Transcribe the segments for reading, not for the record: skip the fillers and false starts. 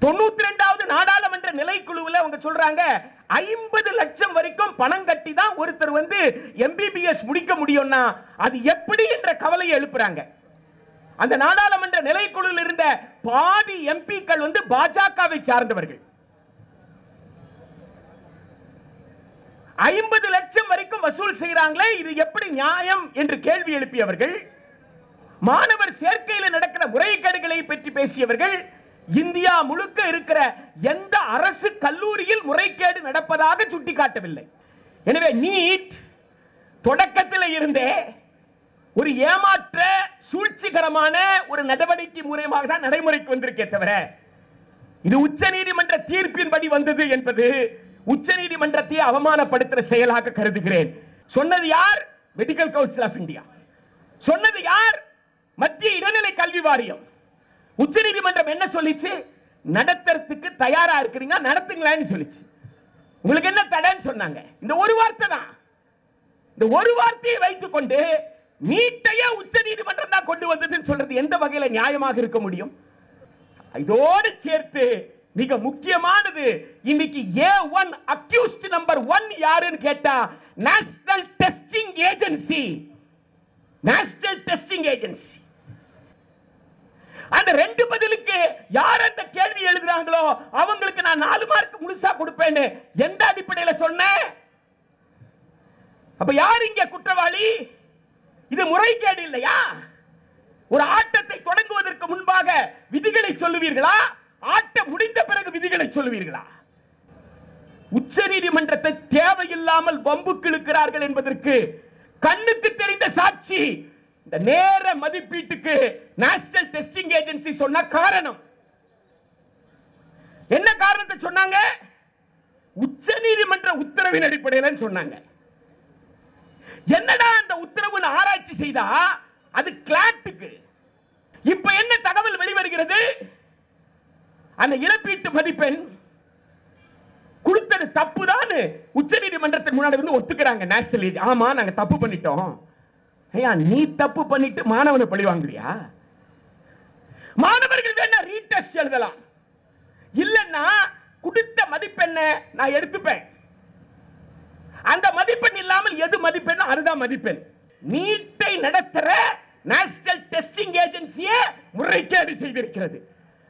92வது நாடாளுமன்ற நிலைக்குழுவில் அவங்க சொல்றாங்க 50 லட்சம் வரைக்கும் பணம் கட்டி தான் ஒருத்தர் வந்து MBBS முடிக்க முடியும்னா அது எப்படி என்ற கவலையை எழுப்புறாங்க. அந்த நாடாளுமன்ற நிலைக்குழுவில் இருந்த பாதி எம்பிக்கள் வந்து பாஜகவை சார்ந்தவர்கள். 50 லட்சம் வரைக்கும் வசூல் செய்கிறாங்களே, இது எப்படி நியாயம் என்று கேள்வி எழுப்பியவர்கள், மாணவர் சேர்க்கையில் நடக்கிற முறைகேடுகளை பற்றி பேசியவர்கள், இந்தியா முழுக்க இருக்கிற எந்த அரசு கல்லூரியில் முறைகேடு நடப்பதாக சுட்டிக்காட்டவில்லை. எனவே நீட் தொடக்கத்தில் இருந்தே ஒரு ஏமாற்ற சூழ்ச்சிகரமான ஒரு நடவடிக்கை மூலமாக தான் நடைமுறைக்கு வந்திருக்கே தவிர இது உச்சநீதிமன்ற தீர்ப்பின்படி வந்தது என்பது உச்சநீதிமன்றத்தை அவமானப்படுத்துகிற செயலாக கருதுகிறேன். சொன்னது யார்? Medical Council of India. சொன்னது யார்? மத்திய இடைநிலை கல்வி வாரியம். உச்சநீதிமன்றம் என்ன சொல்லிச்சு? நடத்துறதுக்கு தயாரா இருக்கிறீங்க, நடத்துங்களேன்னு சொல்லிச்சு. உங்களுக்கு என்ன தடைன்னு சொன்னாங்க? இந்த ஒரு வார்த்தை தான். இந்த ஒரு வார்த்தையை வைத்துக் கொண்டு நீட்டையே உச்சநீதிமன்றம் தான் கொண்டு வந்ததுன்னு சொல்றது எந்த வகையில நியாயமாக இருக்க முடியும்? இதோடு சேர்த்து மிக முக்கியமானது, இன்னைக்கு A1 அக்யூஸ்ட் நம்பர் 1 யாருன்னு கேட்டா national testing agency. National testing agency. அந்த ரெண்டு பதிலுக்கு யார் அந்த கேள்வி எழுதுறாங்களோ அவங்களுக்கு நான் 4 மார்க் முழுசா கொடுப்பேன்னு எந்த அடிப்படையில் சொன்னேன்? அப்ப யார் இங்க குற்றவாளி? இது முறைகேடு இல்லையா? ஒரு ஆட்டத்தை தொடங்குவதற்கு முன்பாக விதிகளை சொல்லுவீர்களா? ஆட்டம் முடிந்த பிறகு விதிகளை சொல்லுவீர்களா? உச்சநீதிமன்றத்தை தேவையில்லாமல் வம்புக்கு இழுக்கிறார்கள் என்பதற்கு கண்ணுக்கு தெரிந்த சாட்சி இந்த நேர மதிப்பீட்டுக்கு நேஷனல் டெஸ்டிங் ஏஜென்சி சொன்ன காரணம். என்ன காரணத்தை சொன்னாங்க? உச்சநீதிமன்ற உத்தரவின் அடிப்படையில் சொன்னாங்க. என்னடா அந்த உத்தரவு ஆராய்ச்சி செய்தா அது கிளாட்டுக்கு. இப்ப என்ன தகவல் வெளிவருகிறது? அந்த இழப்பீட்டு மதிப்பெண் கொடுத்தது தப்புதான் உச்சநீதிமன்றத்தின் முன்னாடி வந்து ஒத்துக்கிறாங்க. நேஷனல் ஆமா நாங்க தப்பு பண்ணிட்டோம். ஐயா, நீ தப்பு பண்ணிட்டு மாணவனை பழி வாங்குறியா? மாணவர்கள் வேணா ரீடெஸ்ட் எழுதலாம், இல்லன்னா கொடுத்த மதிப்பெண்ணை நான் எடுத்துப்பேன். அந்த மதிப்பெண் இல்லாமல் எது மதிப்பெண் அதுதான் மதிப்பெண். நீட்டை நடத்துற நேஷனல் டெஸ்டிங் ஏஜென்சியே முறைகேடு செய்திருக்கிறது.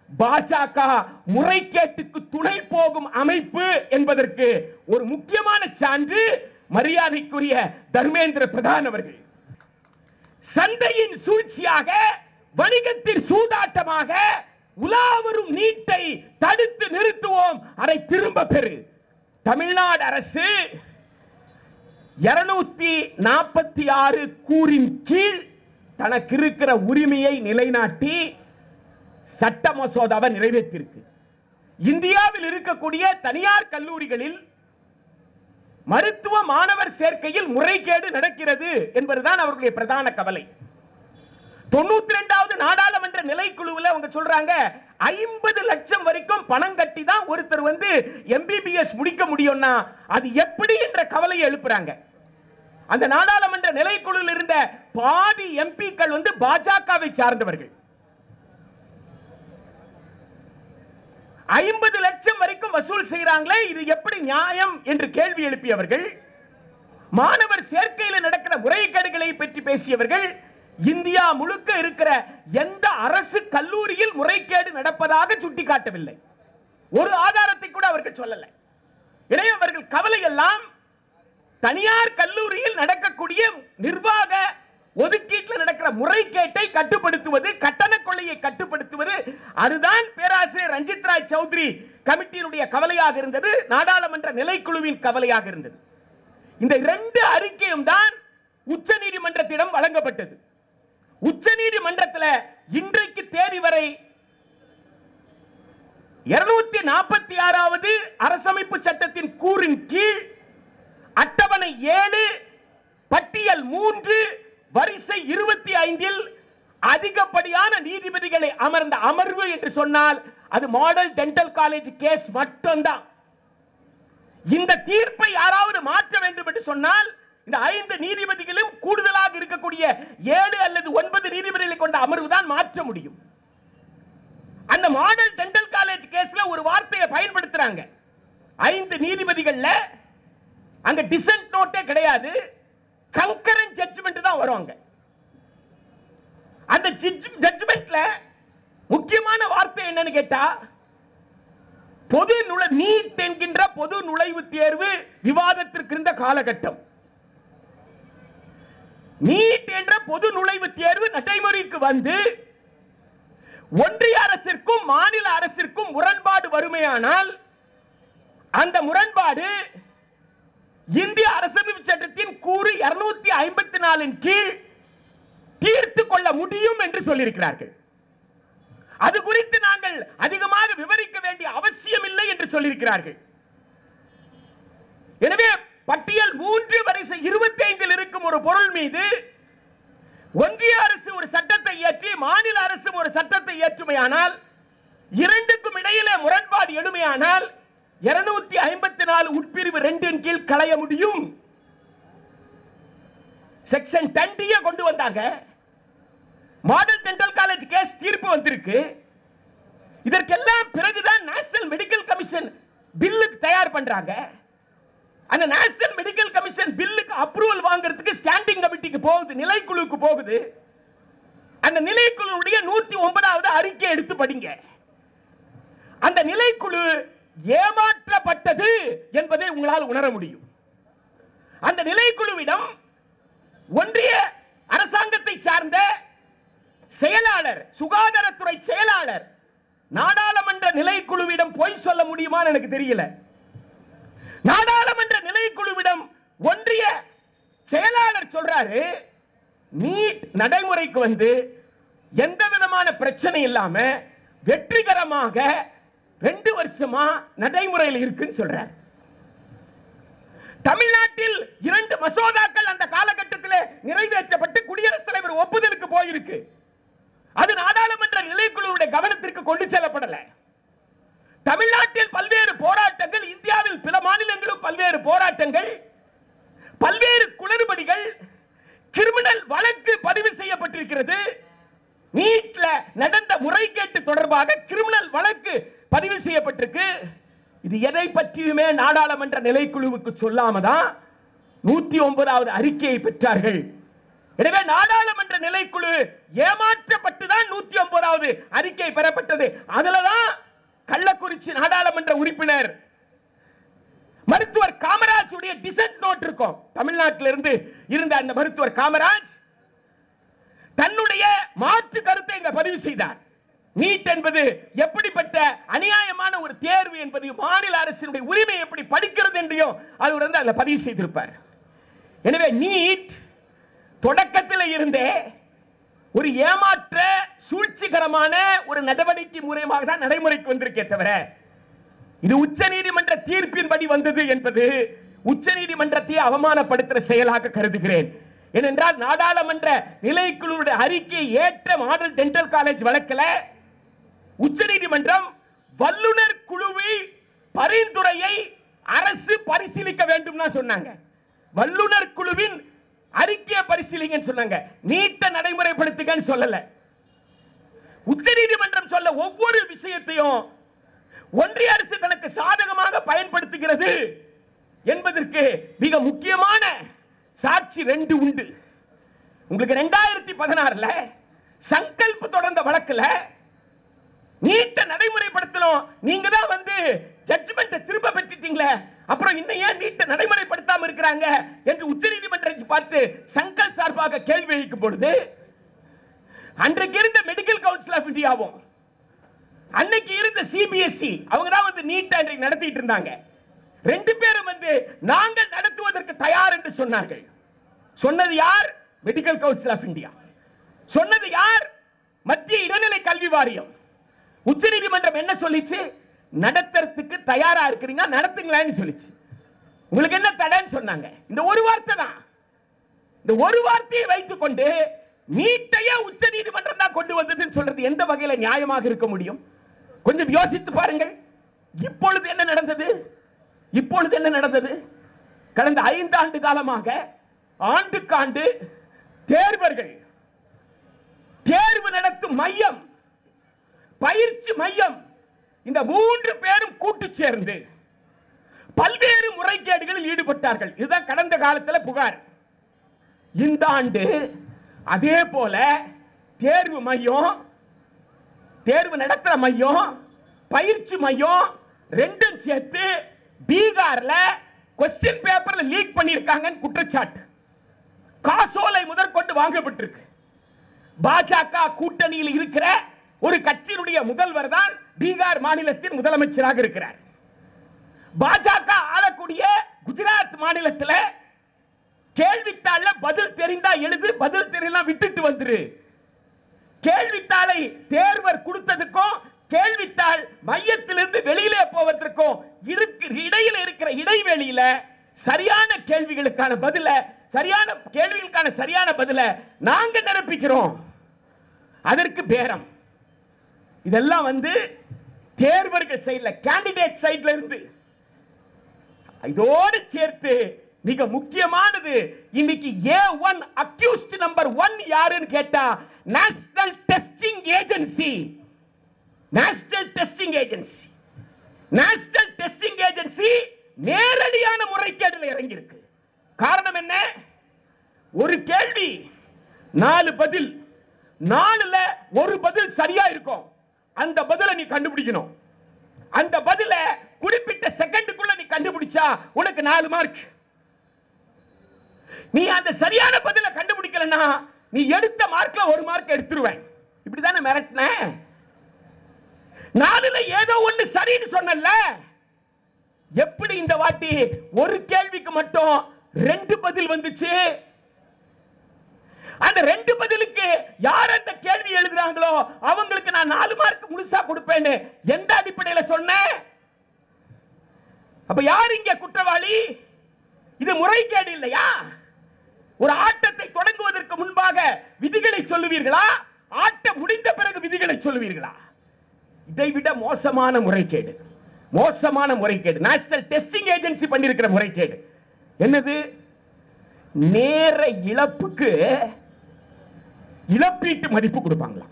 பாஜக முறைகேட்டுக்கு துணை போகும் அமைப்பு என்பதற்கு ஒரு முக்கியமான சான்று மரியாதைக்குரிய தர்மேந்திர பிரதான் அவர்கள். சந்தையின் சூழ்ச்சியாக, வணிகத்தின் சூதாட்டமாக உலாவரும் நீட்டை தடுத்து நிறுத்துவோம், அதை திரும்ப பெறு. தமிழ்நாடு அரசு 246 கூறின் கீழ் தனக்கு இருக்கிற உரிமையை நிலைநாட்டி சட்ட மசோதாவை நிறைவேற்றியிருக்கு. இந்தியாவில் இருக்கக்கூடிய தனியார் கல்லூரிகளில் மருத்துவ மாணவர் சேர்க்கையில் முறைகேடு நடக்கிறது என்பதுதான் அவர்களுடைய பிரதான கவலை. 92வது நாடாளுமன்ற நிலைக்குழுவில் அவங்க சொல்றாங்க 50 லட்சம் வரைக்கும் பணம் கட்டி தான் ஒருத்தர் வந்து MBBS முடிக்க முடியும்னா அது எப்படி என்ற கவலையை எழுப்புறாங்க. அந்த நாடாளுமன்ற நிலைக்குழுவில் இருந்த பாதி எம்பிக்கள் வந்து பாஜகவை சார்ந்தவர்கள். 50 லட்சம் வரைக்கும் வசூல் செய்கிறாங்களே, இது எப்படி நியாயம் என்று கேள்வி எழுப்பியவர்கள், மாணவர் சேர்க்கையில் நடக்கிற முறைகேடுகளை பற்றி பேசியவர்கள், இந்தியா முழுக்க இருக்கிற எந்த அரசு கல்லூரியில் முறைகேடு நடப்பதாக சுட்டிக்காட்டவில்லை. ஒரு ஆதாரத்தை கூட அவர்கள் சொல்லலை. எனவே அவர்கள் கவலை எல்லாம் தனியார் கல்லூரியில் நடக்கக்கூடிய நிர்வாக ஒதுக்கீட்டில் நடக்கிற முறைகேட்டை கட்டுப்படுத்துவது, கட்டண கொள்ளையை கட்டுப்படுத்துவது, அதுதான் பேராசிரியர் ரஞ்சித் ராய் சௌத்ரி கமிட்டியினுடைய கவலையாக இருந்தது, நாடாளுமன்ற நிலைக்குழுவின் கவலையாக இருந்தது. இந்த 2 அறிக்கையும் தான் உச்சநீதிமன்றத்திடம் வழங்கப்பட்டது. உச்சநீதிமன்றத்தில் இன்றைக்கு தேதி வரை 246வது அரசமைப்பு சட்டத்தின் கூறின் கீழ் அட்டவணை 7 பட்டியல் 3 வரிசை 25இல் அதிகப்படியான நீதிபதிகளை அமர்ந்த அமர்வு என்று சொன்னால் அது மாடல் டென்டல் காலேஜ் கேஸ் மட்டும்தான். இந்த தீர்ப்பை யாராவது மாற்ற வேண்டும் என்று சொன்னால் இந்த 5 நீதிபதிகளும் கூடுதலாக இருக்கக்கூடிய 7 அல்லது 9 நீதிபதிகளை கொண்ட அமர்வு தான் மாற்ற முடியும். அந்த மாடல் டென்டல் காலேஜ் கேஸ்ல ஒரு வார்த்தையை பயன்படுத்துறாங்க. 5 நீதிபதிகள்ல அங்க டிசென்ட் நோட்டே கிடையாது, கங்கரன்ட் ஜட்ஜ்மெண்ட் தான் வருவாங்க. அந்த ஜட்ஜ்மெண்ட்ல முக்கியமான வார்த்தை என்னன்னு கேட்டா, பொது நீட் என்கின்ற பொது நுழைவுத் தேர்வு விவாதத்திற்கு இருந்த காலகட்டம். நீட் என்ற பொது நுழைவுத் தேர்வு நடைமுறைக்கு வந்து ஒன்றிய அரசிற்கும் மாநில அரசிற்கும் முரண்பாடு வருமையானால் அந்த முரண்பாடு இந்திய அரசமைப்பு சட்டத்தின் கூறு 254 கீழ் தீர்த்து கொள்ள முடியும் என்று சொல்லியிருக்கிறார்கள். அது குறித்து நாங்கள் அதிகமாக விவரிக்க வேண்டிய அவசியம் இல்லை என்று சொல்லியிருக்கிறார்கள். எனவே பட்டியல் 3 வரிசை 25 இருக்கும் ஒரு பொருள் மீது ஒன்றிய அரசு ஒரு சட்டத்தை இயற்றி மாநில அரசு ஒரு சட்டத்தை இயற்றுமையானால், இரண்டுக்கும் இடையிலே முரண்பாடு எழுமையானால் 254 உட்பிரிவு 2 கீழ் களைய முடியும். செக்ஷன் 10 கொண்டு வந்தாங்க. மாடல் டென்டல் காலேஜ் கேஸ் தீர்ப்பு வந்திருக்கு. இதற்கெல்லாம் பிறகுதான் நேஷனல் மெடிக்கல் கமிஷன் பில்லுக்கு தயார் பண்றாங்க. அந்த நேஷனல் மெடிக்கல் கமிஷன் பில்லுக்கு அப்ரூவல் வாங்குறதுக்கு ஸ்டாண்டிங் கமிட்டிக்கு போகுது, நிலைக்குழுக்கு போகுது. அந்த நிலைக்குழுவுடைய 109வது அறிக்கை எடுத்து படிங்க. அந்த நிலைக்குழு ஏமாற்றப்பட்டது என்பதை உங்களால் உணர முடியும். அந்த நிலைக்குழுவிடம் ஒன்றிய அரசாங்கத்தை சார்ந்த செயலாளர், சுகாதாரத்துறை செயலாளர் நாடாளுமன்ற நிலைக்குழுவிடம் போய் சொல்ல முடியுமான்னு எனக்கு தெரியல. நாடாளுமன்ற நிலைக்குழுவிடம் ஒன்றிய செயலாளர் சொல்றாரு, நீட் நடைமுறைக்கு வந்து எந்த விதமான பிரச்சனை இல்லாம வெற்றிகரமாக 2 வருஷமா நடைமுறையில் இருக்குன்னு சொல்றார். தமிழ்நாட்டில் 2 மசோதாக்கள் அந்த காலகட்டத்தில் நிறைவேற்றப்பட்டு குடியரசுத் தலைவர் ஒப்புதலுக்கு போயிருக்கு. அது நாடாளுமன்ற நிலைக்குழுவுடைய கவனத்திற்கு கொண்டு செல்லப்படல. தமிழ்நாட்டில் பல்வேறு போராட்டங்கள், இந்தியாவில் பல மாநிலங்களும் பல்வேறு போராட்டங்கள், பல்வேறு குளறுபடிகள், கிரிமினல் வழக்கு பதிவு செய்யப்பட்டிருக்கிறது. நீட்ல நடந்த முறைகேட்டு தொடர்பாக கிரிமினல் வழக்கு பதிவு செய்யப்பட்டிருக்கு. இது எதை பற்றியுமே நாடாளுமன்ற நிலைக்குழுவுக்கு சொல்லாம தான் 109வது அறிக்கையை பெற்றார்கள். எனவே நாடாளுமன்ற நிலைக்குழு ஏமாற்றப்பட்டுதான் 109வது அறிக்கை பெறப்பட்டது. அதுலதான் கள்ளக்குறிச்சி நாடாளுமன்ற உறுப்பினர் மருத்துவர் காமராஜ் உடைய டிசென்ட் நோட் இருக்கும். தமிழ்நாட்டில் இருந்து இருந்த அந்த மருத்துவர் காமராஜ் தன்னுடைய மாற்று கருத்தை இங்க பதிவு செய்தார். நீட் என்பது எப்படிப்பட்ட அநியாயமான ஒரு தேர்வு என்பது, மாநில அரசினுடைய உரிமை எப்படி படிக்கிறது என்றையும் அவர் வந்து அதில் பதிவு செய்திருப்பார். எனவே நீட் தொடக்கத்தில் இருந்தே ஒரு ஏமாற்ற சூழ்ச்சிகரமான ஒரு நடவடிக்கை மூலமாக தான் நடைமுறைக்கு வந்திருக்கே தவிர, இது உச்ச நீதிமன்ற தீர்ப்பின்படி வந்தது என்பது உச்ச நீதிமன்றத்தை அவமானப்படுத்துகிற செயலாக கருதுகிறேன். ஏனென்றால் நாடாளுமன்ற நிலைக்குழுவுடைய அறிக்கையை ஏற்ற மாடல் டென்டல் காலேஜ் வழக்கில் உச்ச நீதிமன்றம் வல்லுநர் குழுவை பரிந்துரையை அரசு பரிசீலிக்க வேண்டும் சொன்னாங்க. வல்லுநர் குழுவின் அறிக்கையை பரிசீலிங்கன்னு சொன்னாங்க. நீட்ட நடைமுறைப்படுத்துங்கன்னு சொல்லல. உச்ச நீதிமன்றம் சொல்ல ஒவ்வொரு விஷயத்தையும் ஒன்றிய அரசு தனக்கு சாதகமாக பயன்படுத்துகிறது என்பதற்கு மிக முக்கியமான சாட்சி 2 உண்டு. உங்களுக்கு 2016 சங்கல்ப் தொடர்ந்த வழக்குல நீட்ட நடைமுறைப்படுத்தணும், நீங்க தான் வந்து ஜட்ஜ்மெண்ட் திரும்ப பெற்றுட்டீங்களே, அப்புறம் இன்னும் ஏன் நீட்ட நடைமுறைப்படுத்தாம இருக்கிறாங்க என்று உச்சநீதிமன்றத்தை பார்த்து சங்கல் சார்பாக கேள்வி எழுக்கும் பொழுது, அன்றைக்கு இருந்த மெடிக்கல் கவுன்சில் ஆஃப் இந்தியாவும் அன்னைக்கு இருந்த சிபிஎஸ்இ அவங்க தான் வந்து நீட் அன்றைக்கு நடத்திட்டு இருந்தாங்க. 2 பேரும் வந்து நாங்கள் நடத்துவதற்கு தயார் என்று சொன்னார்கள். சொன்னது யார்? Medical Council of India. சொன்னது யார்? மத்திய இடைநிலை கல்வி வாரியம். உச்சநீதிமன்றம் என்ன சொல்லிச்சு? நடத்துறதுக்கு தயாரா இருக்கிறீங்க, நடத்துங்களேன்னு சொல்லிச்சு. உங்களுக்கு என்ன தடைன்னு சொன்னாங்க. இந்த ஒரு வார்த்தை தான். இந்த ஒரு வார்த்தையை வைத்துக் கொண்டு நீட்டையே உச்ச நீதிமன்றம் தான் கொண்டு வந்ததுன்னு சொல்றது எந்த வகையில் நியாயமாக இருக்க முடியும்? கொஞ்சம் யோசித்து பாருங்கள். இப்பொழுது என்ன நடந்தது? இப்பொழுது என்ன நடந்தது? கடந்த 5 ஆண்டு காலமாக ஆண்டுக்காண்டு தேர்வர்கள், தேர்வு நடத்தும் மையம், பயிற்சி மையம் இந்த 3 பேரும் கூட்டு சேர்ந்து பல்வேறு முறைகேடுகளில் ஈடுபட்டார்கள். இதுதான் கடந்த காலத்தில் புகார். இந்த ஆண்டு அதே போல தேர்வு மையம், தேர்வு நடத்துற மையம், பயிற்சி மையம் ரெண்டும் சேர்த்து பீகார்ல கொஸ்டின் பேப்பர்ல லீக் பண்ணிருக்காங்க குற்றச்சாட்டு. காசோலை முதற்கொண்டு வாங்கப்பட்டிருக்கு. பாஜக கூட்டணியில் இருக்கிற ஒரு கட்சியினுடைய முதல்வர் தான் பீகார் மாநிலத்தின் முதலமைச்சராக இருக்கிறார். பாஜக ஆளக்கூடிய குஜராத் மாநிலத்தில் கேள்வித்தாள பதில் தெரிந்தா எழுது, பதில் தெரியலாம் விட்டுட்டு வந்துரு. கேள்வித்தாளை தேர்வர் கொடுத்ததுக்கும் கேள்வித்தாள் மையத்திலிருந்து வெளியிலே போவதற்கும் இடையில இருக்கிற இடைவெளியில சரியான கேள்விகளுக்கான பதில, சரியான கேள்விகளுக்கான சரியான பதில நாங்க நிரப்பிக்கிறோம். அதற்கு பேரம். இதெல்லாம் தேர்வர்கள் சைடுல, கேண்டிடேட் சைடுல இருந்து. இதோடு சேர்த்து மிக முக்கியமானது, இன்னைக்கு A1 அக்யூஸ்ட் நம்பர் 1 யாருன்னு கேட்டா national testing agency. National testing agency, national testing agency நேரடியான முறைகேட்டில் இறங்கி இருக்கு. காரணம் என்ன? ஒரு கேள்வி 4 பதில், 4ல ஒரு பதில் சரியா இருக்கும். அந்த பதிலை நீ கண்டுபிடிக்கணும். அந்த பதில குறிப்பிட்ட செகண்டுக்குள்ள நீ கண்டுபிடிச்சா உனக்கு 4 மார்க். நீ அந்த சரியான பதிலை கண்டுபிடிக்கலனா நீ எடுத்த மார்க்ல 1 மார்க் எடுத்துருவேன். இப்படிதானே மிரட்டின. 4ல ஏதோ ஒன்று சரின்னு சொன்னல. எப்படி இந்த வாட்டி ஒரு கேள்விக்கு மட்டும் 2 பதில் வந்துச்சு? அந்த 2 பதிலுக்கு யார் அந்த கேள்வி எழுதுறாங்களோ அவங்களுக்கு நான் 4 மார்க் முழுசா கொடுப்பேன்னு எந்த அடிப்படையில் சொன்னேன்? அப்ப யார் இங்க குற்றவாளி? இது முறைகேடு இல்லையா? ஒரு ஆட்டத்தை தொடங்குவதற்கு முன்பாக விதிகளை சொல்லுவீர்களா? ஆட்டம் முடிந்த பிறகு விதிகளை சொல்லுவீர்களா? இதைவிட மோசமான முறைகேடு, மோசமான முறைகேடு நேஷனல் டெஸ்டிங் ஏஜென்சி பண்ணிருக்கிற முறைகேடு என்னது? நேர இழப்புக்கு இழப்பீட்டு மதிப்பு கொடுப்பாங்களா?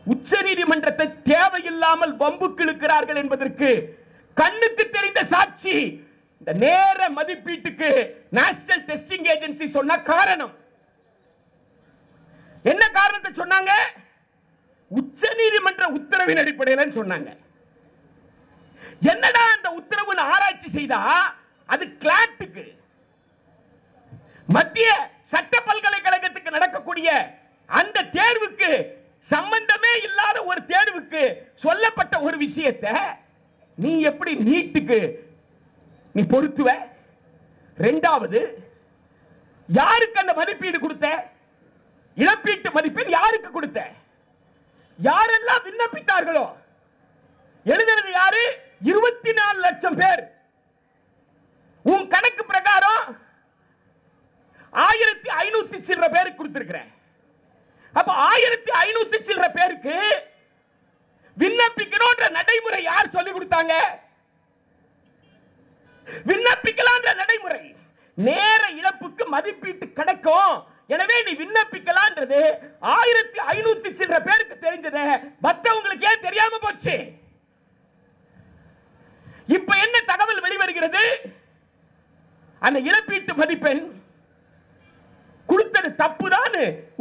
உச்ச நீதிமன்றத்தை தேவையில்லாமல் வம்புக்கு இழுக்கிறார்கள் என்பதற்கு கண்ணுக்கு தெரிந்த சாட்சி. இந்த நேர மதிப்பீட்டுக்கு நேஷனல் டெஸ்டிங் ஏஜென்சி சொன்ன காரணம் என்ன? காரணத்தை சொன்னாங்க, உச்ச நீதிமன்ற உத்தரவின் அடிப்படையில் சொன்னாங்க. என்னடா அந்த உத்தரவு ஆராய்ச்சி செய்தா அது கிளாட்டுக்கு, மத்திய சட்ட பல்கலைக்கழகத்துக்கு நடக்கக்கூடிய அந்த தேர்வுக்கு சம்பந்தமே இல்லாத ஒரு தேர்வுக்கு சொல்லப்பட்ட ஒரு விஷயத்தை நீ எப்படி நீட்டுக்கு நீ பொருத்துவ? இரண்டாவது, யாருக்கு அந்த மதிப்பீடு கொடுத்த? இழப்பீட்டு மதிப்பீடு யாருக்கு கொடுத்த? யாரெல்லாம் விண்ணப்பித்தார்களோ எழுதுறது யாரு? 24 லட்சம் பேர். உன் கணக்கு பிரகாரம் 1500 சில்லற பேருக்கு கொடுத்திருக்கிற. அப்ப 1500 சில்லற பேருக்கு விண்ணப்பிக்கணும்ன்ற நடைமுறை யார் சொல்லி கொடுத்தாங்க? விண்ணப்பிக்கலாம் நடைமுறை. நேர இழப்புக்கு மதிப்பீட்டு கிடைக்கும், எனவே நீ விண்ணப்பிக்கலாம்ன்றது 1500 சில்லற பேருக்கு தெரிஞ்சது, மற்றவங்களுக்கு ஏன் தெரியாம போச்சு? இப்ப என்ன தகவல் வெளிவருகிறது? அந்த இழப்பீட்டு மதிப்பெண் கொடுத்தது தப்புதான்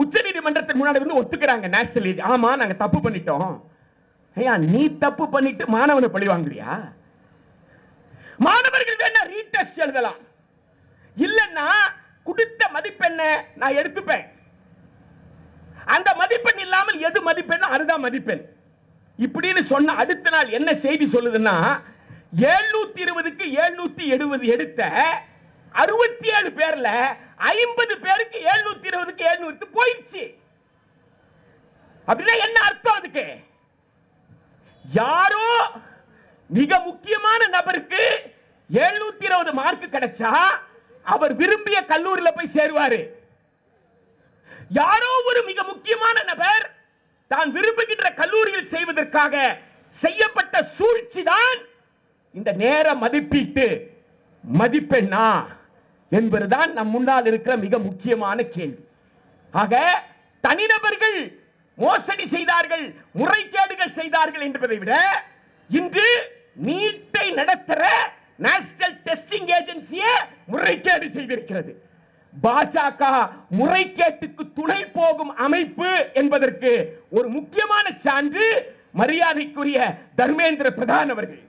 உச்ச நீதிமன்றத்தின் முன்னாடி வந்து ஒத்துக்கிறாங்க. நேஷனல், ஆமா நாங்க தப்பு பண்ணிட்டோம். ஐயா, நீ தப்பு பண்ணிட்டு மாணவனை பழி வாங்குறியா? மாணவர்கள் வேணா ரீடெஸ்ட் எழுதலாம், இல்லன்னா கொடுத்த மதிப்பெண்ணை நான் எடுத்துப்பேன். அந்த மதிப்பெண் இல்லாமல் எது மதிப்பெண் அதுதான் மதிப்பெண் இப்படின்னு சொன்ன அடுத்த நாள் என்ன செய்தி சொல்லுதுன்னா, 720க்கு 770 எடுத்த 67 பேர்ல 50 பேருக்கு 720க்கு 700 போயிடுச்சு. அப்படின்னா என்ன அர்த்தம்? அதுக்கு யாரோ மிக முக்கியமான நபருக்கு 720 மார்க் கிடைச்சா அவர் விரும்பிய கல்லூரியில் போய் சேருவாரு. யாரோ ஒரு மிக முக்கியமான நபர் தான் விரும்புகின்ற கல்லூரியில் செய்வதற்காக செய்யப்பட்ட சூழ்ச்சி தான் இந்த நேர மதிப்பீட்டு மதிப்பெண்ணா என்பதுதான் நம் முன்னால் இருக்கிற மிக முக்கியமான கேள்வி. ஆக தனிநபர்கள் மோசடி செய்தார்கள், முறைகேடுகள் செய்தார்கள் என்பதை விட இன்று நீட்டை நடத்துற நேஷனல் டெஸ்டிங் ஏஜென்சியே முறைகேடு செய்திருக்கிறது. பாஜக முறைகேட்டுக்கு துணை போகும் அமைப்பு என்பதற்கு ஒரு முக்கியமான சான்று மரியாதைக்குரிய தர்மேந்திர பிரதான் அவர்கள்.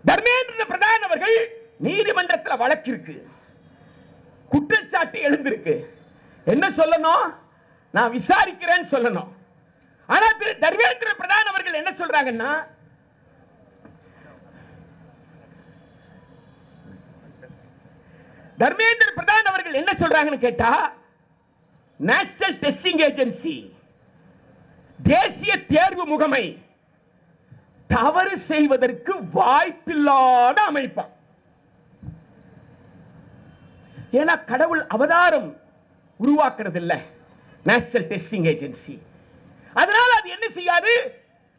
தர்மேந்திர பிரதான் அவர்கள் நீதிமன்றத்தில் வழக்கு இருக்கு, குற்றச்சாட்டு எழுந்திருக்கு. என்ன சொல்லணும்? நான் விசாரிக்கிறேன்னு சொல்லணும். ஆனா திரு தர்மேந்திர பிரதான் அவர்கள் என்ன சொல்றாங்கன்னா, தர்மேந்திர பிரதான் அவர்கள் என்ன சொல்றாங்கன்னு கேட்டா, நேஷனல் டெஸ்டிங் ஏஜென்சி, தேசிய தேர்வு முகமை தவறு செய்வதற்கு வாய்ப்பில்லாத அமைப்பா. ஏன்னா கடவுள் அவதாரம் உருவாக்குறது இல்ல நேஷனல் டெஸ்டிங் ஏஜென்சி. அதனால அது என்ன செய்யாது,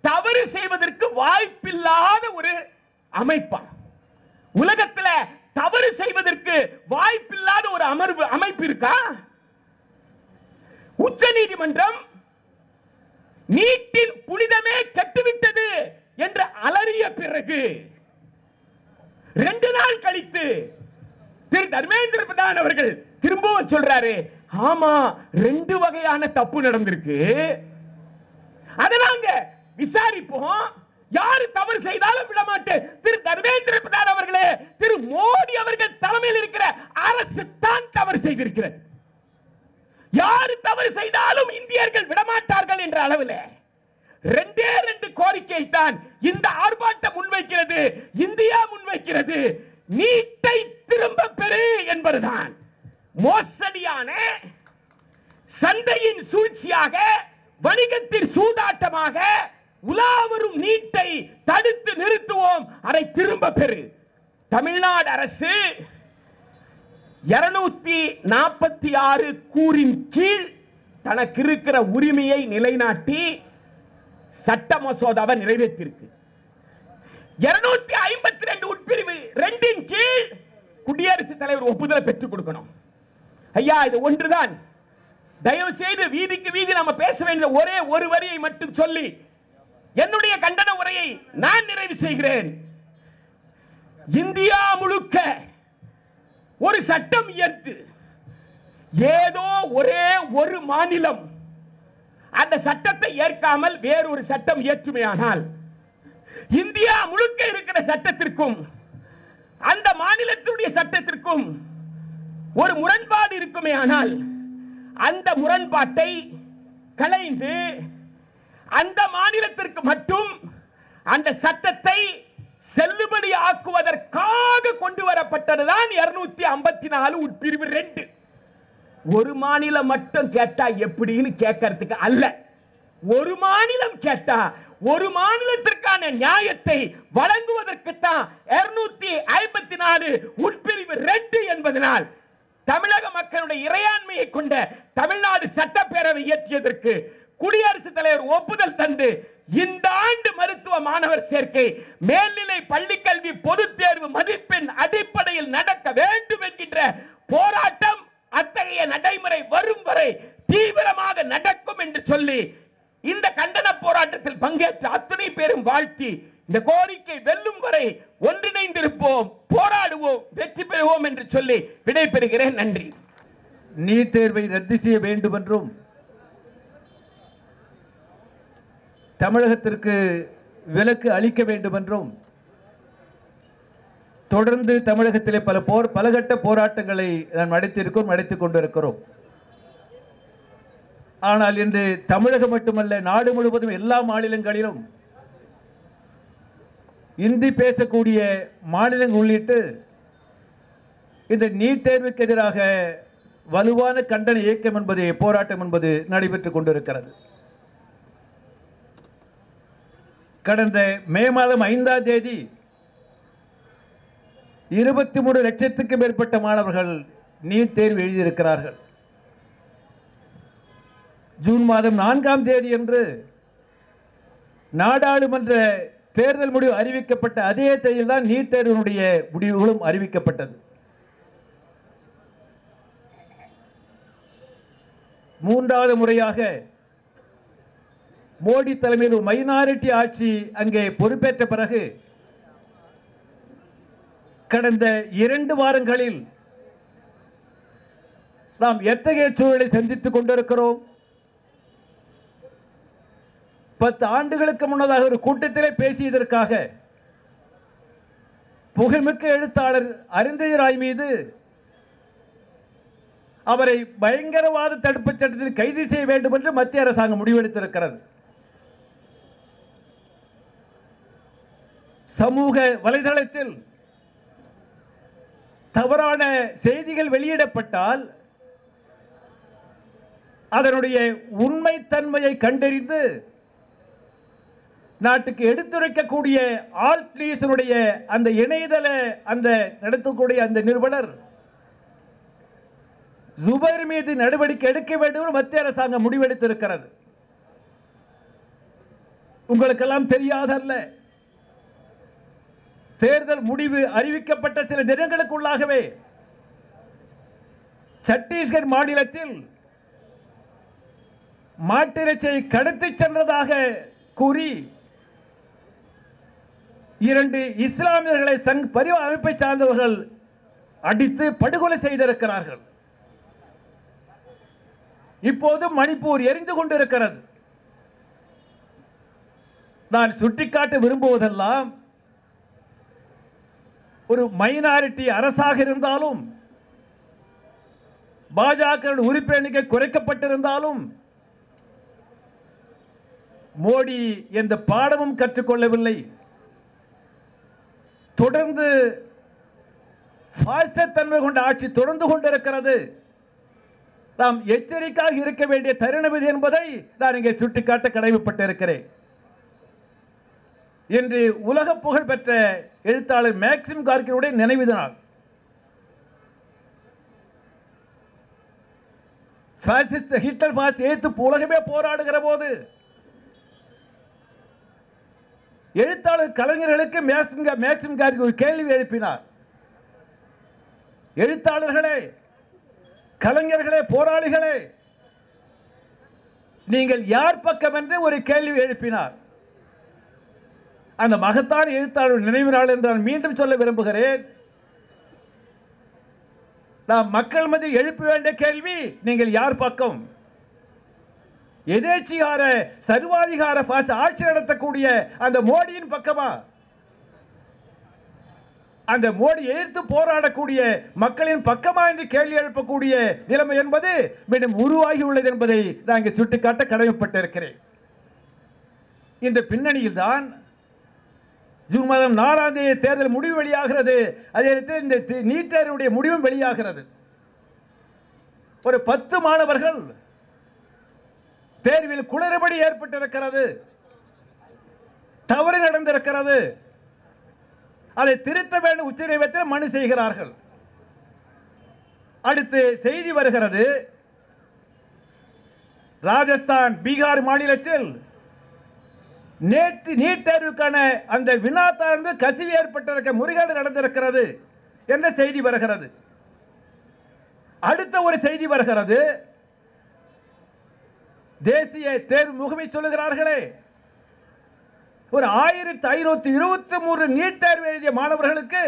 தவறு செய்வதற்கு வாய்ப்பில்லாத ஒரு அமைப்பா. உலகத்தில் தவறு செய்வதற்கு வாய்ப்பில்லாத ஒரு அமைப்பு இருக்கா? உச்ச நீதிமன்றம் நீட்டின் புனிதமே கெட்டுவிட்டது என்று அலறிய பிறகு 2 நாள் கழித்து திரு தர்மேந்திர பிரதான் அவர்கள் திரும்பவும் சொல்றாரு, ஆமா 2 வகையான தப்பு நடந்திருக்கு, அதை நாங்க விசாரிப்போம், யாரு தவறு செய்தாலும் விட மாட்டேன். திரு தர்மேந்திர பிரதான் அவர்களே, திரு மோடி அவர்கள் தலைமையில் இருக்கிற அரசு தான் தவறு செய்திருக்கிறது. யாரு தவறு செய்தாலும் இந்தியர்கள் விடமாட்டார்கள் என்ற அளவில் 2 கோரிக்கை தான் இந்த ஆர்ப்பாட்டம் முன்வைக்கிறது, இந்தியா முன்வைக்கிறது. நீட்டை திரும்ப பெறு என்பதுதான். மோசடியான சந்தையின் சூழ்ச்சியாக, வணிகத்தின் சூதாட்டமாக உலாவரும் நீட்டை தடுத்து நிறுத்துவோம், அதை திரும்ப பெறு. தமிழ்நாடு அரசு 246 கூறின் கீழ் தனக்கு இருக்கிற உரிமையை நிலைநாட்டி சட்ட மசோதாவை நிறைவேற்றிருக்கு. 252 உட்பிரிவு 2 கீழ் குடியரசுத் தலைவர் ஒப்புதலை பெற்றுக் கொடுக்கணும். ஐயா, இது ஒன்றுதான். தயவு செய்து வீதிக்கு வீதி நம்ம பேச வேண்டிய ஒரே ஒரு வரியை மட்டும் சொல்லி என்னுடைய கண்டன உரையை நான் நிறைவு செய்கிறேன். இந்தியா முழுக்க ஒரு சட்டம் இயற்று, ஏதோ ஒரே ஒரு மாநிலம் அந்த சட்டத்தை ஏற்காமல் வேறொரு சட்டம் இயற்றுமையானால், இந்தியா முழுக்க இருக்கிற சட்டத்திற்கும் அந்த மாநிலத்தினுடைய சட்டத்திற்கும் ஒரு முரண்பாடு இருக்குமே ஆனால், அந்த முரண்பாட்டை களைந்து அந்த மாநிலத்திற்கு மட்டும் அந்த சட்டத்தை செல்லுபடி ஆக்குவதற்காக கொண்டு வரப்பட்டதுதான் 254 உட்பிரிவு 2. ஒரு மாநிலம் மட்டும் கேட்டா எப்படின்னு கேட்கறதுக்கு அல்ல, ஒரு மாநிலம் கேட்டா ஒரு மாநிலத்திற்கான நியாயத்தை வழங்குவதற்கு தான் 254 உட்பிரிவு 2 என்பதனால் தமிழக மக்களுடைய இறையாண்மையை கொண்ட தமிழ்நாடு சட்டப்பேரவை இயற்றியதற்கு குடியரசுத் தலைவர் ஒப்புதல் தந்து இந்த ஆண்டு மருத்துவ மாணவர் சேர்க்கை மேல்நிலை பள்ளிக்கல்வி பொதுத் தேர்வு மதிப்பெண் அடிப்படையில் நடக்க வேண்டும் என்கின்ற போராட்டம் அத்தகைய நடைமுறை வரும் வரை தீவிரமாக நடக்கும் என்று சொல்லி இந்த கண்டன போராட்டத்தில் பங்கேற்ற அத்தனை பேரும் வாழ்த்தி இந்த கோரிக்கை வெல்லும் வரை ஒன்றிணைந்திருப்போம், போராடுவோம், வெற்றி பெறுவோம் என்று சொல்லி விடைபெறுகிறேன். நன்றி. நீட் தேர்வை ரத்து செய்ய வேண்டும் என்றும் தமிழகத்திற்கு விலக்கு அளிக்க வேண்டும் என்றும் தொடர்ந்து தமிழகத்திலே பலகட்ட போராட்டங்களை நாம் நடத்திக் கொண்டிருக்கிறோம். ஆனால் இன்று தமிழகம் மட்டுமல்ல, நாடு முழுவதும் எல்லா மாநிலங்களிலும் இந்தி பேசக்கூடிய மாநிலங்கள் உள்ளிட்டு இந்த நீட் தேர்வுக்கு எதிராக வலுவான கண்டன இயக்கம் என்பது, போராட்டம் என்பது நடைபெற்றுக் கொண்டிருக்கிறது. கடந்த மே மாதம் 5ஆம் தேதி 23 லட்சத்துக்கும் மேற்பட்ட மாணவர்கள் நீட் தேர்வு எழுதியிருக்கிறார்கள். ஜூன் மாதம் 4ஆம் தேதி அன்று நாடாளுமன்ற தேர்தல் முடிவு அறிவிக்கப்பட்ட அதே தேதியில் தான் நீட் தேர்வினுடைய முடிவுகளும் அறிவிக்கப்பட்டது. மூன்றாவது முறையாக மோடி தலைமையில் ஒரு மைனாரிட்டி ஆட்சி அங்கே பொறுப்பேற்ற பிறகு கடந்த 2 வாரங்களில் நாம் எத்தகைய சூழலை சந்தித்துக் கொண்டிருக்கிறோம்? 10 ஆண்டுகளுக்கு முன்னதாக ஒரு கூட்டத்திலே பேசியதற்காக புகழ்மிக்க எழுத்தாளர் அருந்ததி ராய் மீது அவரை பயங்கரவாத தடுப்பு சட்டத்தில் கைது செய்ய வேண்டும் என்று மத்திய அரசாங்கம் முடிவெடுத்திருக்கிறது. சமூக வலைதளத்தில் தவறான செய்திகள் வெளியிடப்பட்டால் அதனுடைய உண்மைத்தன்மையை கண்டறிந்து நாட்டுக்கு எடுத்துரைக்கக்கூடிய ஆல்ட்லீஸனுடைய அந்த இணையதள அந்த நடத்தக்கூடிய அந்த நிறுவனர் ஜுபைர் மீது நடவடிக்கை எடுக்க வேண்டும் என்று மத்திய அரசாங்கம் முடிவெடுத்திருக்கிறது. உங்களுக்கெல்லாம் தெரியாதல்ல, தேர்தல் முடிவு அறிவிக்கப்பட்ட சில தினங்களுக்குள்ளாகவே சத்தீஸ்கர் மாநிலத்தில் மாட்டிறைச்சியை கடத்திச் சென்றதாக கூறி 2 இஸ்லாமியர்களை சங் பரிவார அமைப்பை சார்ந்தவர்கள் அடித்து படுகொலை செய்திருக்கிறார்கள். இப்போது மணிப்பூர் எரிந்து கொண்டிருக்கிறது. நான் சுட்டிக்காட்ட விரும்புவதெல்லாம், ஒரு மைனாரிட்டி அரசாக இருந்தாலும், பாஜக உறுப்பு எண்ணிக்கை குறைக்கப்பட்டிருந்தாலும், மோடி எந்த பாடமும் கற்றுக்கொள்ளவில்லை. தொடர்ந்து பாசிசத்தன்மை கொண்ட ஆட்சி தொடர்ந்து கொண்டிருக்கிறது. நாம் எச்சரிக்கையாக இருக்க வேண்டிய தருணம் இது என்பதை நான் இங்கே சுட்டிக்காட்ட கடமைப்பட்டிருக்கிறேன். இன்று உலக புகழ் பெற்ற எழுத்தாளர் மேக்சிம் கார்கினுடைய நினைவு நாள். ஹிட்லர் பாசிசத்தை எதிர்த்து உலகமே போராடுகிற போது எழுத்தாளர் கலைஞர்களுக்கு மேக்சிம் கார்கி ஒரு கேள்வி எழுப்பினார். எழுத்தாளர்களே, கலைஞர்களே, போராளிகளே, நீங்கள் யார் பக்கம் என்று ஒரு கேள்வி எழுப்பினார். அந்த மகத்தான எழுத்தாளர் நினைவு நாள் என்று நான் மீண்டும் சொல்ல விரும்புகிறேன். நாம் மக்கள் மத்தியில் எழுப்ப வேண்டிய கேள்வி, நீங்கள் யார் பக்கம்? எதேச்சிகார சர்வாதிகார ஆட்சி நடத்தக்கூடிய அந்த மோடியின் பக்கமா? அந்த மோடி எதிர்த்து போராடக்கூடிய மக்களின் பக்கமா என்று கேள்வி எழுப்பக்கூடிய நிலைமை என்பது மீண்டும் உருவாகி உள்ளது என்பதை நான் இங்கே சுட்டிக்காட்ட கடமைப்பட்டிருக்கிறேன். இந்த பின்னணியில் தான் ஜூன் மாதம் 4ஆம் தேதி தேர்தல் முடிவு வெளியாகிறது. அதே நேரத்தில் இந்த நீட் தேர்வுடைய முடிவும் வெளியாகிறது. ஒரு 10 மாணவர்கள் தேர்வில் குளறுபடி ஏற்பட்டிருக்கிறது, தவறு நடந்திருக்கிறது, அதை திருத்த வேண்டும் உச்சநீதிமன்றத்தில் மனு செய்கிறார்கள். அடுத்து செய்தி வருகிறது, ராஜஸ்தான், பீகார் மாநிலத்தில் நேற்று நீட் தேர்வுக்கான அந்த வினாத்தாழ்வு கசிவு ஏற்பட்டிருக்க முறைகேடு நடந்திருக்கிறது என்ற செய்தி வருகிறது. அடுத்த ஒரு செய்தி வருகிறது, தேசிய தேர்வு முகமை சொல்லுகிறார்களே, ஒரு 1523 நீட் தேர்வு எழுதிய மாணவர்களுக்கு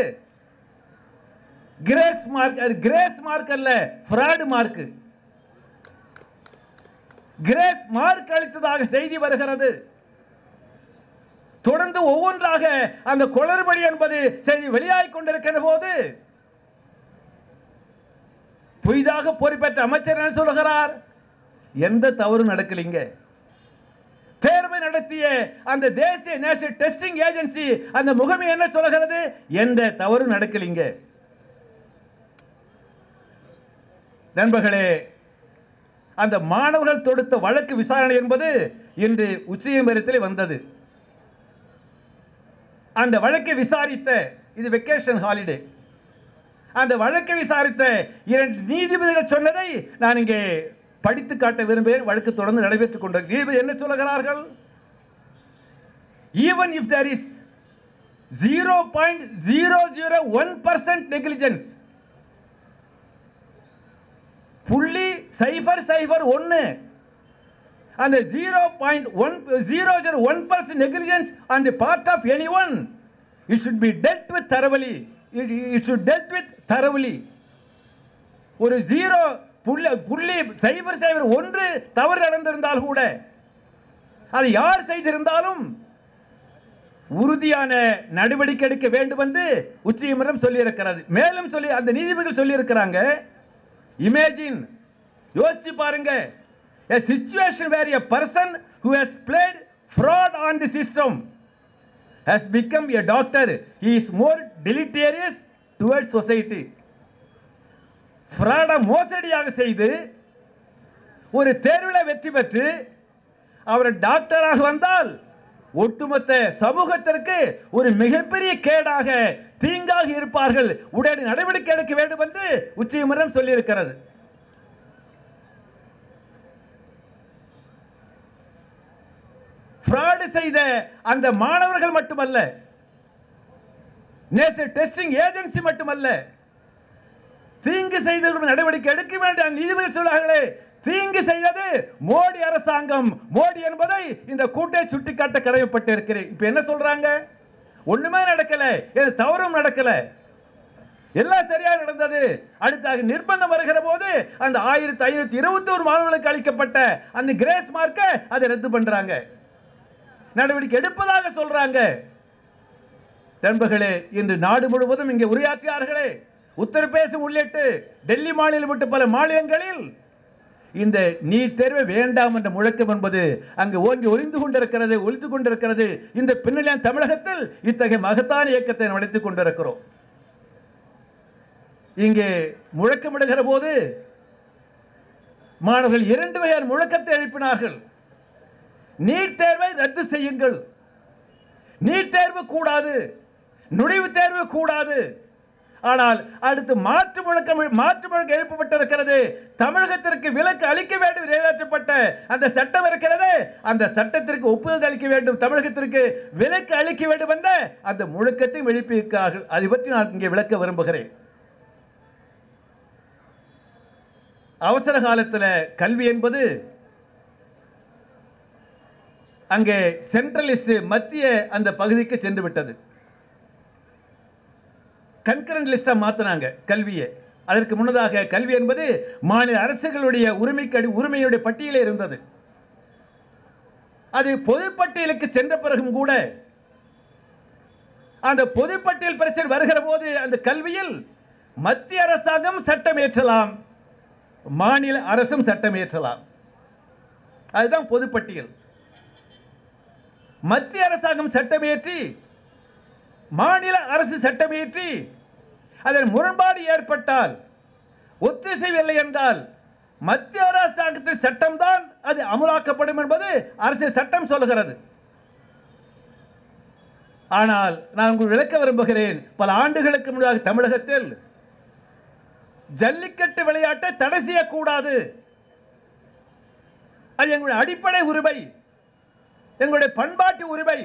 கிரேஸ் மார்க் அல்ல, ஃப்ராட் மார்க், கிரேஸ் மார்க் அளித்ததாக செய்தி வருகிறது. தொடர்ந்து ஒவ்வொன்றாக அந்த குளறுபடி என்பது செய்தி வெளியாகிக் கொண்டிருக்கிற போது புதிதாக பொறுப்பேற்ற அமைச்சர் என்ன சொல்லுகிறார்? எந்த தவறு நடக்கலீங்க, தேர்வு நடத்திய அந்த தேசிய நேஷனல் டெஸ்டிங் ஏஜென்சி அந்த முகமை என்ன சொல்கிறது? எந்த தவறு நடக்கலீங்க. நண்பர்களே, அந்த மாணவர்கள் தொடுத்த வழக்கு விசாரணை என்பது இன்று உச்சநீதிமன்றத்தில் வந்தது. அந்த வழக்கை விசாரித்த, இது வெக்கேஷன் ஹாலிடே, அந்த வழக்கை விசாரித்த 2 நீதிபதிகள் சொன்னதை நான் இங்கே படித்து காட்ட விரும்புகிறேன். வழக்கு தொடர்ந்து நடைபெற்றுக் கொண்ட நீதிபதி என்ன சொல்லுகிறார்கள்? even if there is 0.001% negligence, 0.001, அந்த 0.1% negligence on the part of anyone, it should be dealt with thoroughly. It should dealt with thoroughly. ஒரு 0.001 தவறு நடந்திருந்தால் கூட அது யார் செய்திருந்தாலும் உறுதியான நடவடிக்கை எடுக்க வேண்டும் என்று உச்சநீதிமன்றம் சொல்லி இருக்கிறது. மேலும் சொல்லி அந்த நீதிபதிகள் சொல்லி இருக்கிறாங்க, இமேஜின், யோசிச்சு பாருங்க, a situation where a person who has played fraud on the system has become a doctor, he is more deleterious towards society. fraud மோசடியாக செய்து ஒரு தேர்வில் வெற்றி பெற்று அவர் டாக்டராக வந்தால் ஒட்டுமொத்த சமூகத்திற்கு ஒரு மிகப்பெரிய கேடாக, தீங்காக இருப்பார்கள். உடனடி நடவடிக்கை எடுக்க வேண்டும் என்று உச்சநீதிமன்றம் சொல்லி இருக்கிறது. fraud செய்த அந்த மாணவர்கள் மட்டுமல்ல, நேஷனல் டெஸ்டிங் ஏஜென்சி மட்டுமல்ல, தீங்கு செய்தவர்கள் நடவடிக்கை எடுக்க வேண்டிய நீதிபதிகள் சொல்றார்களே, தீங்கு செய்தது மோடி அரசாங்கம். மோடி என்பதை இந்த கூட்டை சுட்டிக்காட்ட கடமைப்பட்டு இருக்கிறேன். இப்ப என்ன சொல்றாங்க? ஒண்ணுமே நடக்கல, எது தவறும் நடக்கல, எல்லாம் சரியா நடந்தது. அடுத்தாக நிர்பந்தம் வருகிற போது அந்த 1521 மாணவர்களுக்கு அளிக்கப்பட்ட அந்த கிரேஸ் மார்க்கை அதை ரத்து பண்றாங்க, நடவடிக்கை எடுப்பதாக சொல்றாங்க. நண்பர்களே, இன்று நாடு முழுவதும் இங்கே உரையாற்றியார்களே, உத்தரப்பிரதேசம் உள்ளிட்டு டெல்லி மாநிலம் விட்டு பல மாநிலங்களில் இந்த நீட் தேர்வு வேண்டாம் என்ற முழக்கம் என்பது அங்கு ஓங்கி ஒளிந்து கொண்டிருக்கிறது. இந்த பின்னணியில் தமிழகத்தில் இத்தகைய மகத்தான இயக்கத்தை நடத்திக் கொண்டிருக்கிறோம். இங்கே முழக்கமிடுகிற போது மாணவர்கள் 2 வகையான முழக்கத்தை எழுப்பினார்கள். நீட் தேர்வை ரத்து செய்யுங்கள், நீட் தேர்வு கூடாது, நுழைவுத் தேர்வு கூடாது. ஆனால் அடுத்து மாற்று முழக்கம் எழுப்பப்பட்டிருக்கிறது. தமிழகத்திற்கு விலக்கு அளிக்க வேண்டும் நிறைவேற்றப்பட்ட அந்த சட்டம் இருக்கிறது, அந்த சட்டத்திற்கு ஒப்புதல் அளிக்க வேண்டும், தமிழகத்திற்கு விலக்கு அளிக்க வேண்டும் என்ற அந்த முழக்கத்தை எழுப்பியிருக்கிறார்கள். அதை பற்றி நான் இங்கே விளக்க விரும்புகிறேன். அவசர காலத்தில் கல்வி என்பது அங்கே சென்ட்ரலிஸ்ட் மத்திய அந்த பகுதிக்கு சென்று விட்டது. கன்கரண்ட் லிஸ்டா மாத்தினாங்க கல்வியை. அதற்கு முன்னதாக கல்வி என்பது மாநில அரசுகளுடைய உரிமையுடைய பட்டியலே இருந்தது. அது பொதுப்பட்டியலுக்கு சென்ற பிறகும் கூட அந்த பொதுப்பட்டியல் பிரச்சனை வருகிற போது அந்த கல்வியில் மத்திய அரசாங்கம் சட்டம் இயற்றலாம், மாநில அரசும் சட்டம் இயற்றலாம். அதுதான் பொதுப்பட்டியல். மத்திய அரசாங்கம் சட்டம் இயற்றி, மாநில அரசு சட்டம் இயற்றி, அதன் முரண்பாடு ஏற்பட்டால், ஒத்திசைவில்லை என்றால் மத்திய அரசாங்கத்தின் சட்டம் தான் அது அமலாக்கப்படும் என்பது அரசு சட்டம் சொல்லுகிறது. ஆனால் நான் உங்களுக்கு விளக்க விரும்புகிறேன், பல ஆண்டுகளுக்கு முன்னதாக தமிழகத்தில் ஜல்லிக்கட்டு விளையாட்டை தடை செய்யக்கூடாது, அது எங்களுடைய அடிப்படை உரிமை, எங்களுடைய பண்பாட்டு உரிமை,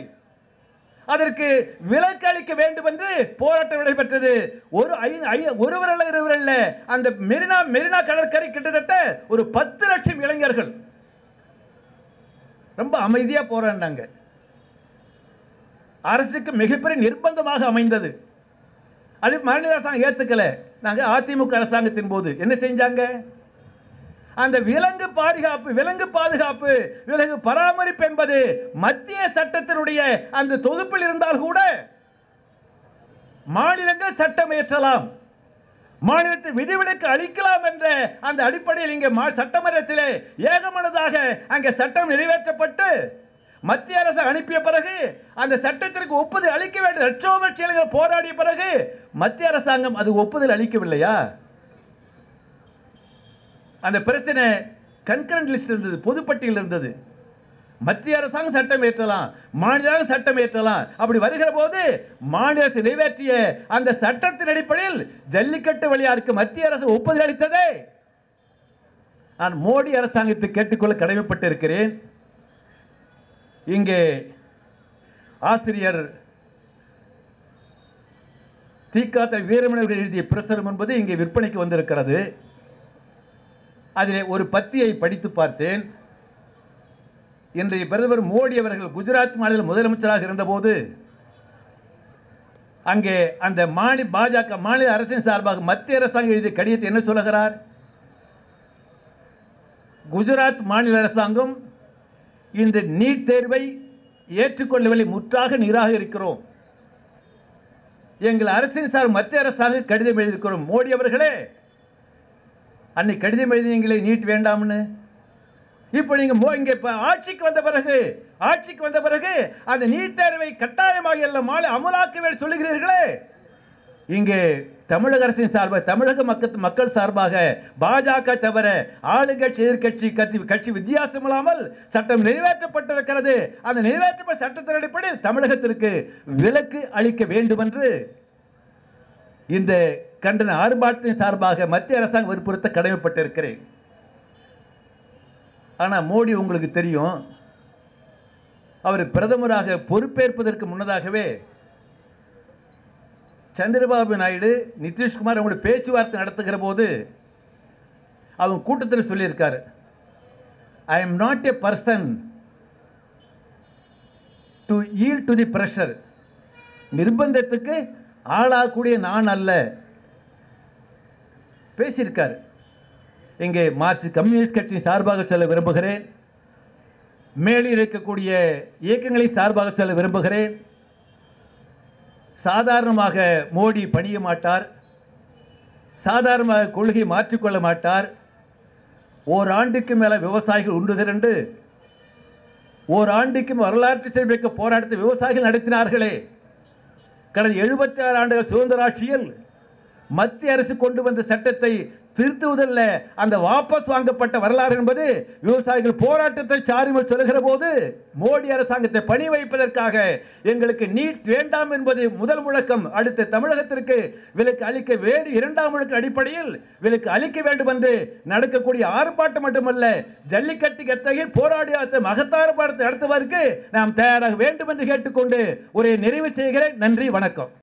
அதற்கு விலக்கு அளிக்க வேண்டும் என்று போராட்டம் நடைபெற்றது. ஒருவர் அல்ல, இருவர் அல்ல, அந்த மெரினா கடற்கரை கிட்டத்தட்ட ஒரு 10 லட்சம் இளைஞர்கள் ரொம்ப அமைதியா போராடினாங்க. அரசுக்கு மிகப்பெரிய நிர்பந்தமாக அமைந்தது. அது மாநில அரசாங்கம் ஏத்துக்கல. நாங்க அதிமுக அரசாங்கத்தின் போது என்ன செஞ்சாங்க? அந்த விலங்கு பாதுகாப்பு, விலங்கு பராமரிப்பு என்பது மத்திய சட்டத்தினுடைய அந்த தொகுப்பில் இருந்தால் கூட மாநிலங்கள் சட்டம் இயற்றலாம், மாநிலத்தை விதிவிலக்கு அளிக்கலாம் என்ற அந்த அடிப்படையில் இங்கே சட்டமன்றத்திலே ஏகமனதாக அங்கே சட்டம் நிறைவேற்றப்பட்டு மத்திய அரசு அனுப்பிய பிறகு அந்த சட்டத்திற்கு ஒப்புதல் அளிக்க வேண்டும் லட்சோபட்ச போராடிய பிறகு மத்திய அரசாங்கம் அது ஒப்புதல் அளிக்கவில்லையா? அந்த பிரச்சனை கன்கரண்ட் லிஸ்ட் இருந்தது, பொதுப்பட்டியல் இருந்தது. மத்திய அரசாங்கம் சட்டம் ஏற்றலாம், மாநில அரசு சட்டம் ஏற்றலாம். அப்படி வருகிற போது மாநில அரசு நிறைவேற்றிய அந்த சட்டத்தின் அடிப்படையில் ஜல்லிக்கட்டு விளையாட்டுக்கு மத்திய அரசு ஒப்புதல் அளித்ததே நான் மோடி அரசாங்கத்தை கேட்டுக்கொள்ள கடமைப்பட்டு இருக்கிறேன். இங்கே ஆசிரியர் தீக்காத்த வீரமணியர்கள் எழுதிய பிரசுரம் என்பது இங்கே விற்பனைக்கு வந்திருக்கிறது. அதிலே ஒரு பத்தியை படித்து பார்த்தேன். இன்றைய பிரதமர் மோடி அவர்கள் குஜராத் மாநில முதலமைச்சராக இருந்தபோது அங்கே அந்த பாஜக மாநில அரசின் சார்பாக மத்திய அரசாங்கம் எழுதிய கடிதத்தை என்ன சொல்லுகிறார்? குஜராத் மாநில அரசாங்கம் இந்த நீட் தேர்வை ஏற்றுக்கொள்ளவில்லை, முற்றாக நிராகரிக்கிறோம். எங்கள் அரசின் சார்பாக மத்திய அரசாங்கம் கடிதம் எழுதியிருக்கிறோம். மோடி அவர்களே, அன்னைக்கு கடிதம் எழுதினீங்களே நீட் வேண்டாம்னு, இப்போ நீங்க இங்க ஆட்சிக்கு வந்த பிறகு அந்த நீட் தேர்வை கட்டாயமாக எல்லாம் அமலாக்க சொல்லுகிறீர்களே. இங்கே தமிழக அரசின் சார்பாக தமிழக மக்கள் சார்பாக பாஜக தவிர ஆளுங்கட்சி எதிர்கட்சி கட்சி வித்தியாசம் இல்லாமல் சட்டம் நிறைவேற்றப்பட்டிருக்கிறது. அந்த நிறைவேற்றப்பட்ட சட்டத்தின் அடிப்படையில் தமிழகத்திற்கு விலக்கு அளிக்க வேண்டும் என்று இந்த கண்டன ஆர்ப்பாட்டத்தின் சார்பாக மத்திய அரசாங்கம் வற்புறுத்த கடமைப்பட்டிருக்கிறேன். ஆனால் மோடி உங்களுக்கு தெரியும், அவர் பிரதமராக பொறுப்பேற்பதற்கு முன்னதாகவே சந்திரபாபு நாயுடு நிதிஷ்குமார் அவங்களுடைய பேச்சுவார்த்தை நடத்துகிற போது அவங்க கூட்டத்தில் சொல்லியிருக்காரு, I am not a person to yield to the pressure. நிர்பந்தத்துக்கு ஆளாகக்கூடிய நான் அல்ல பேசியிருக்கார். இங்கே மார்க்சிஸ்ட் கம்யூனிஸ்ட் கட்சி சார்பாக சொல்ல விரும்புகிறேன், மேலே இருக்கக்கூடிய இயக்கங்களை சார்பாக சொல்ல விரும்புகிறேன். சாதாரணமாக மோடி பணிய மாட்டார், சாதாரணமாக கொள்கை மாற்றிக்கொள்ள மாட்டார். ஓராண்டுக்கு மேல விவசாயிகள் ஒன்று திரண்டு ஓராண்டுக்கு வரலாற்று சிறப்புமிக்க போராட்டத்தை விவசாயிகள் நடத்தினார்களே. கடந்த 76 ஆண்டுகள் சுதந்திர ஆட்சியில் மத்திய அரசு கொண்டு வந்த சட்டத்தை திருத்துவதில்ல, அந்த வாபஸ் வாங்கப்பட்ட வரலாறு என்பது விவசாயிகள் போராட்டத்தை சாரிமல் சொல்லுகிற போது மோடி அரசாங்கத்தை பணி வைப்பதற்காக எங்களுக்கு நீட் வேண்டாம் என்பது முதல் முழக்கம். அடுத்த தமிழகத்திற்கு விலக்கு அளிக்க வேண்டும், இரண்டாம் முழக்க அடிப்படையில் விலக்கு அளிக்க வேண்டும் என்று நடக்கக்கூடிய ஆர்ப்பாட்டம் மட்டுமல்ல, ஜல்லிக்கட்டு எத்தகைய போராடிய மகத்தார பாடத்தை நடத்துவதற்கு நாம் தயாராக வேண்டும் என்று கேட்டுக்கொண்டு ஒரு நிறைவு செய்கிறேன். நன்றி, வணக்கம்.